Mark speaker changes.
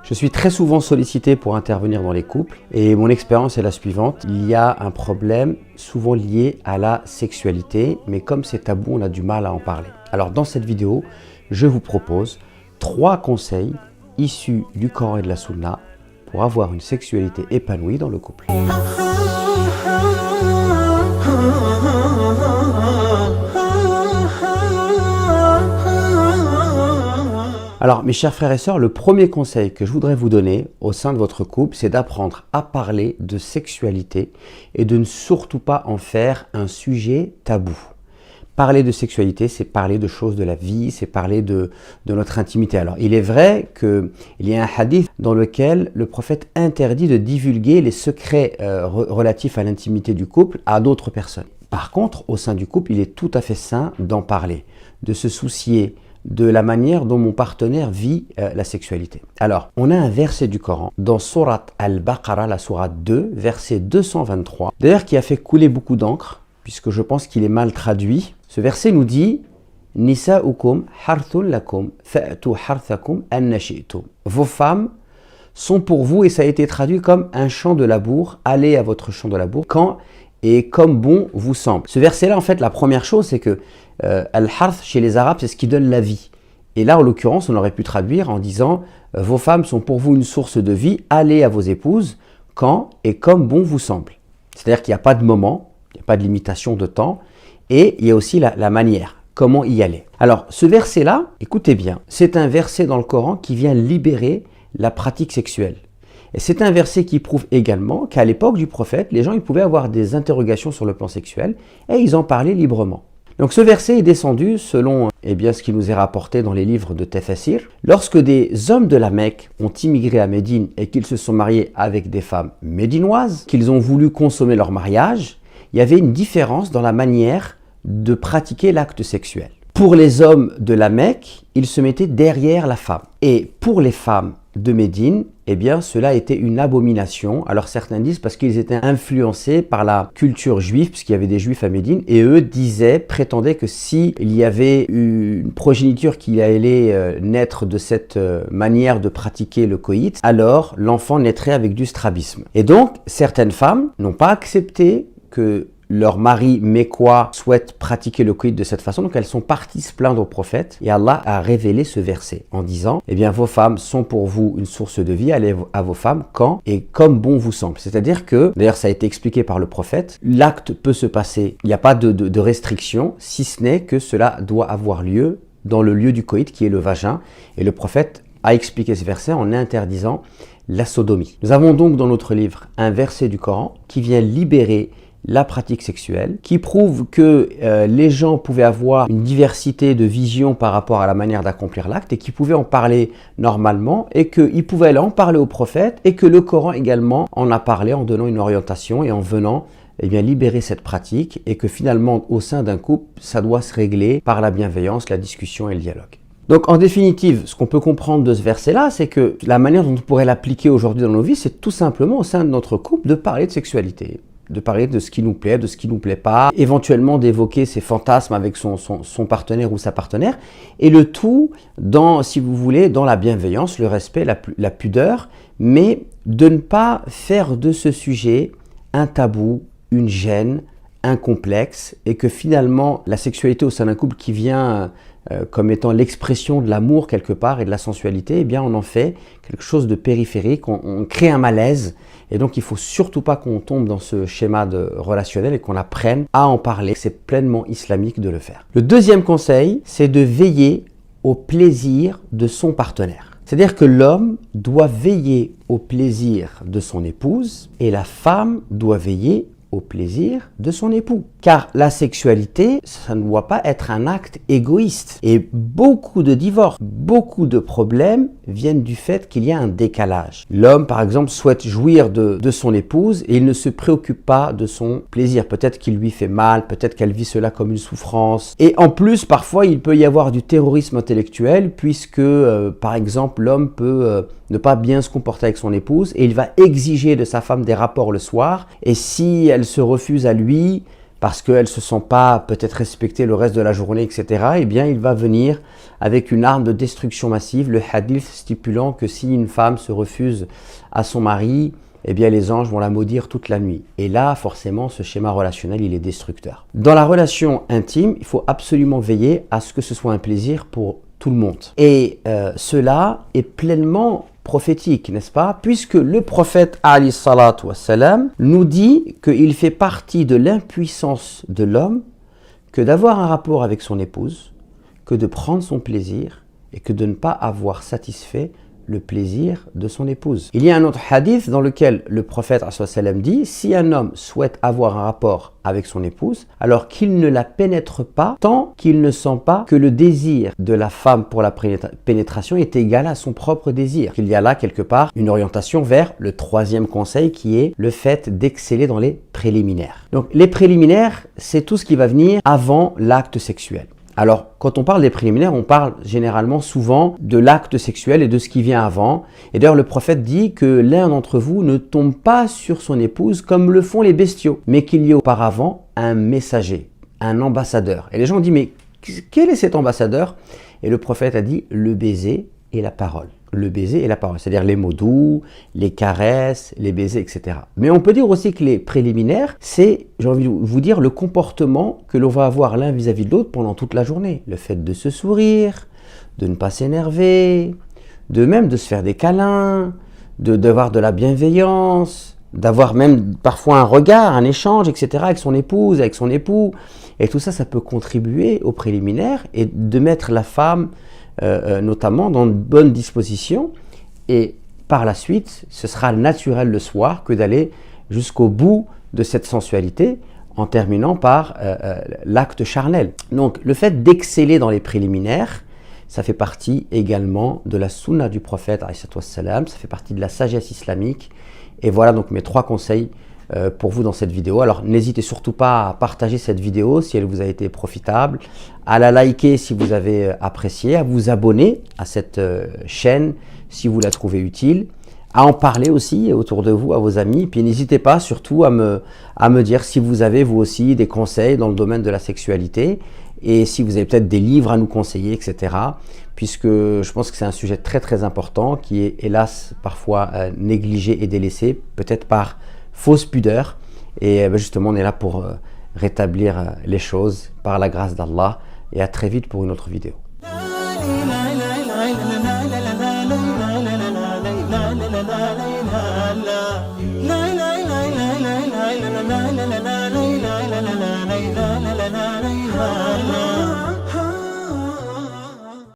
Speaker 1: Je suis très souvent sollicité pour intervenir dans les couples et mon expérience est la suivante. Il y a un problème souvent lié à la sexualité, mais comme c'est tabou, on a du mal à en parler. Alors dans cette vidéo, je vous propose 3 conseils issus du Coran et de la Sunna pour avoir une sexualité épanouie dans le couple. Alors mes chers frères et sœurs, le premier conseil que je voudrais vous donner au sein de votre couple, c'est d'apprendre à parler de sexualité et de ne surtout pas en faire un sujet tabou. Parler de sexualité, c'est parler de choses de la vie, c'est parler de notre intimité. Alors il est vrai qu'il y a un hadith dans lequel le prophète interdit de divulguer les secrets relatifs à l'intimité du couple à d'autres personnes. Par contre, au sein du couple, il est tout à fait sain d'en parler, de se soucier de la manière dont mon partenaire vit la sexualité. Alors, on a un verset du Coran dans Sourate Al-Baqarah, la Sourate 2, verset 223, d'ailleurs qui a fait couler beaucoup d'encre, puisque je pense qu'il est mal traduit. Ce verset nous dit « Nisa'ukum harthun lakum fa'tu harthakum anna shi'tum » Vos femmes sont pour vous, et ça a été traduit comme un champ de labour, allez à votre champ de labour quand et comme bon vous semble. Ce verset-là, en fait, la première chose, c'est que Al-Harth, chez les Arabes, c'est ce qui donne la vie. Et là, en l'occurrence, on aurait pu traduire en disant « Vos femmes sont pour vous une source de vie, allez à vos épouses quand et comme bon vous semble. » C'est-à-dire qu'il n'y a pas de moment, il n'y a pas de limitation de temps, et il y a aussi la manière, comment y aller. Alors, ce verset-là, écoutez bien, c'est un verset dans le Coran qui vient libérer la pratique sexuelle. Et c'est un verset qui prouve également qu'à l'époque du prophète, les gens ils pouvaient avoir des interrogations sur le plan sexuel et ils en parlaient librement. Donc ce verset est descendu selon ce qui nous est rapporté dans les livres de Tafasir. Lorsque des hommes de la Mecque ont immigré à Médine et qu'ils se sont mariés avec des femmes médinoises, qu'ils ont voulu consommer leur mariage, il y avait une différence dans la manière de pratiquer l'acte sexuel. Pour les hommes de la Mecque, ils se mettaient derrière la femme. Et pour les femmes de Médine, cela était une abomination. Alors certains disent parce qu'ils étaient influencés par la culture juive, puisqu'il y avait des juifs à Médine, et eux prétendaient que s'il y avait une progéniture qui allait naître de cette manière de pratiquer le coït, alors l'enfant naîtrait avec du strabisme. Et donc, certaines femmes n'ont pas accepté que leur mari mécois souhaite pratiquer le coït de cette façon, donc elles sont parties se plaindre au prophète et Allah a révélé ce verset en disant vos femmes sont pour vous une source de vie, allez à vos femmes quand et comme bon vous semble. C'est-à-dire que, d'ailleurs ça a été expliqué par le prophète, l'acte peut se passer, il n'y a pas de restriction, si ce n'est que cela doit avoir lieu dans le lieu du coït qui est le vagin, et le prophète a expliqué ce verset en interdisant la sodomie. Nous avons donc dans notre livre un verset du Coran qui vient libérer la pratique sexuelle, qui prouve que les gens pouvaient avoir une diversité de visions par rapport à la manière d'accomplir l'acte et qu'ils pouvaient en parler normalement et qu'ils pouvaient aller en parler au prophète et que le Coran également en a parlé en donnant une orientation et en venant libérer cette pratique et que finalement au sein d'un couple, ça doit se régler par la bienveillance, la discussion et le dialogue. Donc en définitive, ce qu'on peut comprendre de ce verset-là, c'est que la manière dont on pourrait l'appliquer aujourd'hui dans nos vies, c'est tout simplement au sein de notre couple de parler de sexualité, de parler de ce qui nous plaît, de ce qui nous plaît pas, éventuellement d'évoquer ses fantasmes avec son partenaire ou sa partenaire, et le tout dans, si vous voulez, dans la bienveillance, le respect, la pudeur, mais de ne pas faire de ce sujet un tabou, une gêne, un complexe, et que finalement la sexualité au sein d'un couple qui vient comme étant l'expression de l'amour quelque part et de la sensualité, on en fait quelque chose de périphérique, on crée un malaise, et donc il ne faut surtout pas qu'on tombe dans ce schéma relationnel et qu'on apprenne à en parler. C'est pleinement islamique de le faire. Le deuxième conseil, c'est de veiller au plaisir de son partenaire. C'est-à-dire que l'homme doit veiller au plaisir de son épouse et la femme doit veiller au plaisir de son époux. Car la sexualité, ça ne doit pas être un acte égoïste. Et beaucoup de divorces, beaucoup de problèmes viennent du fait qu'il y a un décalage. L'homme, par exemple, souhaite jouir de son épouse et il ne se préoccupe pas de son plaisir. Peut-être qu'il lui fait mal, peut-être qu'elle vit cela comme une souffrance. Et en plus, parfois, il peut y avoir du terrorisme intellectuel puisque, par exemple, l'homme peut ne pas bien se comporter avec son épouse et il va exiger de sa femme des rapports le soir. Et si elle se refuse à lui, parce qu'elle ne se sent pas peut-être respectée le reste de la journée, etc., eh bien il va venir avec une arme de destruction massive, le hadith stipulant que si une femme se refuse à son mari, eh bien les anges vont la maudire toute la nuit. Et là, forcément, ce schéma relationnel, il est destructeur. Dans la relation intime, il faut absolument veiller à ce que ce soit un plaisir pour tout le monde. Et cela est pleinement prophétique, n'est-ce pas? Puisque le prophète alayhi salatu wassalam nous dit qu'il fait partie de l'impuissance de l'homme que d'avoir un rapport avec son épouse, que de prendre son plaisir et que de ne pas avoir satisfait le plaisir de son épouse. Il y a un autre hadith dans lequel le prophète sallam dit: si un homme souhaite avoir un rapport avec son épouse, alors qu'il ne la pénètre pas tant qu'il ne sent pas que le désir de la femme pour la pénétration est égal à son propre désir. Il y a là quelque part une orientation vers le troisième conseil qui est le fait d'exceller dans les préliminaires. Donc les préliminaires, c'est tout ce qui va venir avant l'acte sexuel. Alors, quand on parle des préliminaires, on parle généralement souvent de l'acte sexuel et de ce qui vient avant. Et d'ailleurs, le prophète dit que l'un d'entre vous ne tombe pas sur son épouse comme le font les bestiaux, mais qu'il y ait auparavant un messager, un ambassadeur. Et les gens ont dit, mais quel est cet ambassadeur? Et le prophète a dit, le baiser et la parole. Le baiser et la parole, c'est-à-dire les mots doux, les caresses, les baisers, etc. Mais on peut dire aussi que les préliminaires, c'est, j'ai envie de vous dire, le comportement que l'on va avoir l'un vis-à-vis de l'autre pendant toute la journée. Le fait de se sourire, de ne pas s'énerver, de même de se faire des câlins, d'avoir de la bienveillance, d'avoir même parfois un regard, un échange, etc. avec son épouse, avec son époux. Et tout ça, ça peut contribuer aux préliminaires et de mettre la femme notamment dans de bonnes dispositions, et par la suite ce sera naturel le soir que d'aller jusqu'au bout de cette sensualité en terminant par l'acte charnel. Donc le fait d'exceller dans les préliminaires, ça fait partie également de la sunna du prophète alayhi salam, ça fait partie de la sagesse islamique. Et voilà donc mes 3 conseils pour vous dans cette vidéo. Alors n'hésitez surtout pas à partager cette vidéo si elle vous a été profitable, à la liker si vous avez apprécié, à vous abonner à cette chaîne si vous la trouvez utile, à en parler aussi autour de vous, à vos amis. Puis n'hésitez pas surtout à me dire si vous avez vous aussi des conseils dans le domaine de la sexualité et si vous avez peut-être des livres à nous conseiller, etc. Puisque je pense que c'est un sujet très très important qui est hélas parfois négligé et délaissé, peut-être par fausse pudeur, et justement on est là pour rétablir les choses par la grâce d'Allah, et à très vite pour une autre vidéo.
Speaker 2: La